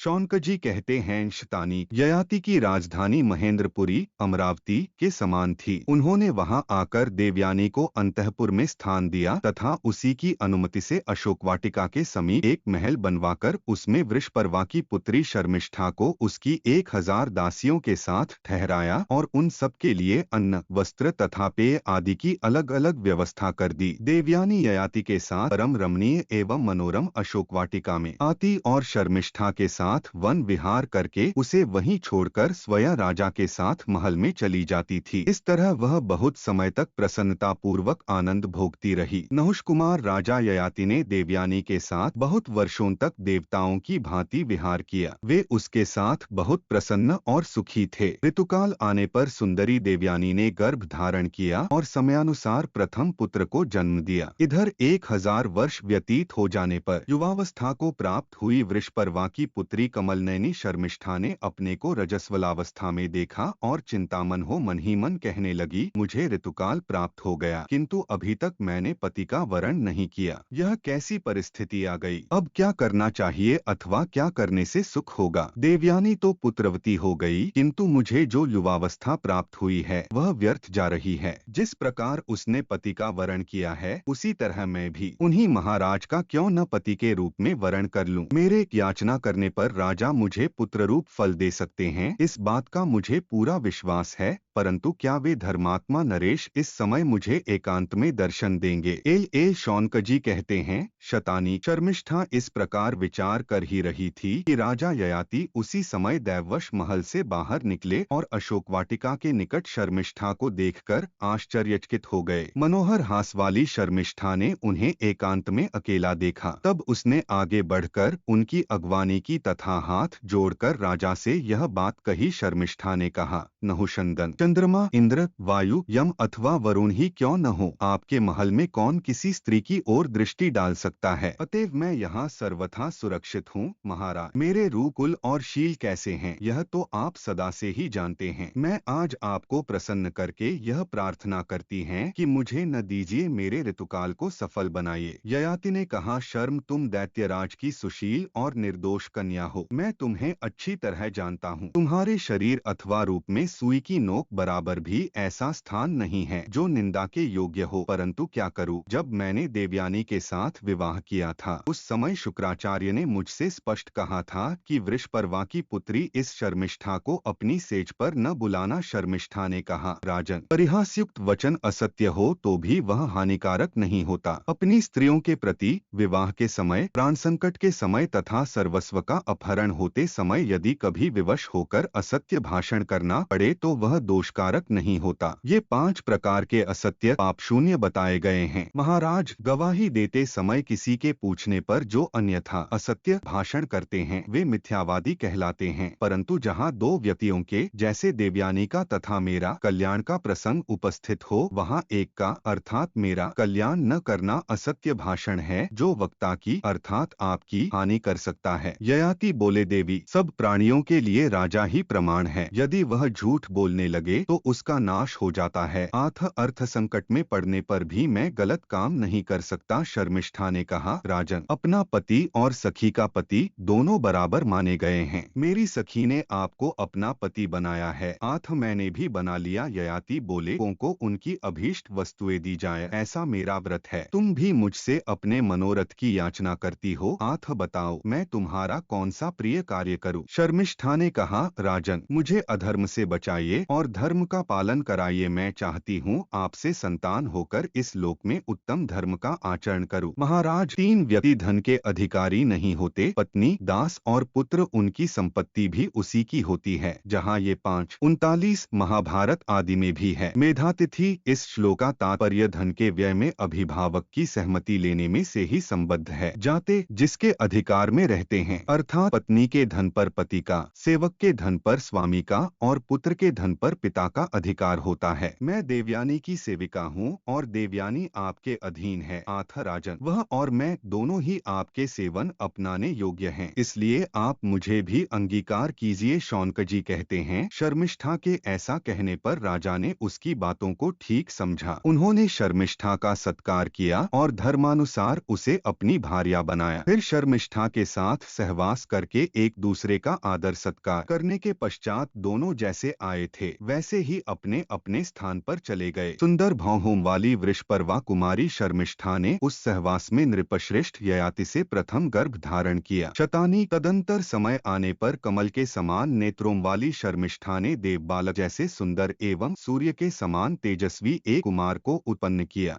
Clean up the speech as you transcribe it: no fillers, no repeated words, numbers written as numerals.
शौनकजी कहते हैं शतानी ययाति की राजधानी महेंद्रपुरी अमरावती के समान थी। उन्होंने वहां आकर देवयानी को अंतःपुर में स्थान दिया तथा उसी की अनुमति से अशोक वाटिका के समीप एक महल बनवाकर उसमें वृषपर्वा की पुत्री शर्मिष्ठा को उसकी 1000 दासियों के साथ ठहराया और उन सब के लिए अन्न वस्त्र तथा पेय आदि की अलग अलग व्यवस्था कर दी। देवयानी ययाति के साथ परम रमणीय एवं मनोरम अशोक वाटिका में आती और शर्मिष्ठा के साथ वन विहार करके उसे वहीं छोड़कर स्वयं राजा के साथ महल में चली जाती थी। इस तरह वह बहुत समय तक प्रसन्नता पूर्वक आनंद भोगती रही। नहुष कुमार राजा ययाति ने देवयानी के साथ बहुत वर्षों तक देवताओं की भांति विहार किया। वे उसके साथ बहुत प्रसन्न और सुखी थे। ऋतुकाल आने पर सुंदरी देवयानी ने गर्भ धारण किया और समयानुसार प्रथम पुत्र को जन्म दिया। इधर 1000 वर्ष व्यतीत हो जाने पर युवावस्था को प्राप्त हुई वृषपर्वा की पुत्री कमलनयनी शर्मिष्ठा ने अपने को रजस्वलावस्था में देखा और चिंतामन हो मन ही मन कहने लगी, मुझे ऋतुकाल प्राप्त हो गया किंतु अभी तक मैंने पति का वरण नहीं किया। यह कैसी परिस्थिति आ गई? अब क्या करना चाहिए अथवा क्या करने से सुख होगा? देवयानी तो पुत्रवती हो गई किंतु मुझे जो युवावस्था प्राप्त हुई है वह व्यर्थ जा रही है। जिस प्रकार उसने पति का वरण किया है उसी तरह मैं भी उन्हीं महाराज का क्यों न पति के रूप में वरण कर लूं। मेरे याचना करने पर राजा मुझे पुत्र रूप फल दे सकते हैं, इस बात का मुझे पूरा विश्वास है। परंतु क्या वे धर्मात्मा नरेश इस समय मुझे एकांत में दर्शन देंगे? ए शौनकजी कहते हैं शतानी शर्मिष्ठा इस प्रकार विचार कर ही रही थी कि राजा ययाति उसी समय दैववश महल से बाहर निकले और अशोक वाटिका के निकट शर्मिष्ठा को देखकर आश्चर्यचकित हो गए। मनोहर हास वाली शर्मिष्ठा ने उन्हें एकांत में अकेला देखा। तब उसने आगे बढ़कर उनकी अगवानी की तथा हाथ जोड़कर राजा से यह बात कही। शर्मिष्ठा ने कहा, नहुषंदन, चंद्रमा इंद्र वायु यम अथवा वरुण ही क्यों न हो, आपके महल में कौन किसी स्त्री की ओर दृष्टि डाल सकता है? अतएव मैं यहाँ सर्वथा सुरक्षित हूँ। महाराज, मेरे रूप कुल और शील कैसे हैं यह तो आप सदा से ही जानते हैं। मैं आज आपको प्रसन्न करके यह प्रार्थना करती हैं कि मुझे न दीजिए, मेरे ऋतुकाल को सफल बनाइए। ययाति ने कहा, शर्म, तुम दैत्यराज की सुशील और निर्दोष कन्या हो। मैं तुम्हें अच्छी तरह जानता हूँ। तुम्हारे शरीर अथवा रूप में सुई की नोक बराबर भी ऐसा स्थान नहीं है जो निंदा के योग्य हो। परंतु क्या करूँ, जब मैंने देवयानी के साथ विवाह किया था उस समय शुक्राचार्य ने मुझसे स्पष्ट कहा था कि वृषपर्वा की पुत्री इस शर्मिष्ठा को अपनी सेज पर न बुलाना। शर्मिष्ठा ने कहा, राजन, परिहासयुक्त वचन असत्य हो तो भी वह हानिकारक नहीं होता। अपनी स्त्रियों के प्रति विवाह के समय, प्राण संकट के समय तथा सर्वस्व का अपहरण होते समय यदि कभी विवश होकर असत्य भाषण करना पड़े तो वह दोषकारक नहीं होता। ये 5 प्रकार के असत्य पाप शून्य बताए गए हैं। महाराज, गवाही देते समय किसी के पूछने पर जो अन्यथा असत्य भाषण करते हैं वे मिथ्यावादी कहलाते हैं। परंतु जहाँ 2 व्यक्तियों के जैसे देवयानी का तथा मेरा कल्याण का प्रसंग उपस्थित हो वहाँ एक का अर्थात मेरा कल्याण न करना असत्य भाषण है जो वक्ता की अर्थात आपकी हानि कर सकता है। ययाति बोले, देवी, सब प्राणियों के लिए राजा ही प्रमाण है। यदि वह झूठ बोलने लगे तो उसका नाश हो जाता है। अर्थ संकट में पड़ने पर भी मैं गलत काम नहीं कर सकता। शर्मिष्ठा ने कहा, राजन, अपना पति और सखी का पति दोनों बराबर माने गए हैं। मेरी सखी ने आपको अपना पति बनाया है, मैंने भी बना लिया। ययाति बोले, को उनकी अभीष्ट वस्तुएं दी जाए ऐसा मेरा व्रत है। तुम भी मुझसे अपने मनोरथ की याचना करती हो, बताओ मैं तुम्हारा कौन सा प्रिय कार्य करूं? शर्मिष्ठा ने कहा, राजन, मुझे अधर्म से बचाइए और धर्म का पालन कराइए। मैं चाहती हूँ आपसे संतान होकर इस लोक में उत्तम धर्म का आचरण करूं। महाराज, 3 व्यक्ति धन के अधिकारी नहीं होते, पत्नी, दास और पुत्र, उनकी संपत्ति भी उसी की होती है। जहाँ ये 5-39 महाभारत आदि में भी है। मेधातिथि इस श्लोक का तात्पर्य धन के व्यय में अभिभावक की सहमति लेने में से ही संबद्ध है। जाते जिसके अधिकार में रहते हैं अर्थात पत्नी के धन पर पति का, सेवक के धन पर स्वामी का और पुत्र के धन पर पिता का अधिकार होता है। मैं देवयानी की सेविका हूँ और देवयानी आपके अधीन है आथा राजन। वह और मैं दोनों ही आपके सेवन अपनाने योग्य हैं, इसलिए आप मुझे भी अंगीकार कीजिए, शौनकजी कहते हैं। शर्मिष्ठा के ऐसा कहने पर राजा ने उसकी बातों को ठीक समझा। उन्होंने शर्मिष्ठा का सत्कार किया और धर्मानुसार उसे अपनी भार्या बनाया। फिर शर्मिष्ठा के साथ सहवास करके एक दूसरे का आदर सत्कार करने के पश्चात दोनों जैसे आए थे वैसे ही अपने अपने स्थान पर चले गए। सुंदर भौहों वाली वृषपर्वा कुमारी शर्मिष्ठा ने उस सहवास में नृपश्रेष्ठ ययाति से प्रथम गर्भ धारण किया। शतानी तदंतर समय आने पर कमल के समान नेत्रों वाली शर्मिष्ठा ने देव बालक जैसे सुंदर एवं सूर्य के समान तेजस्वी एक कुमार को उत्पन्न किया।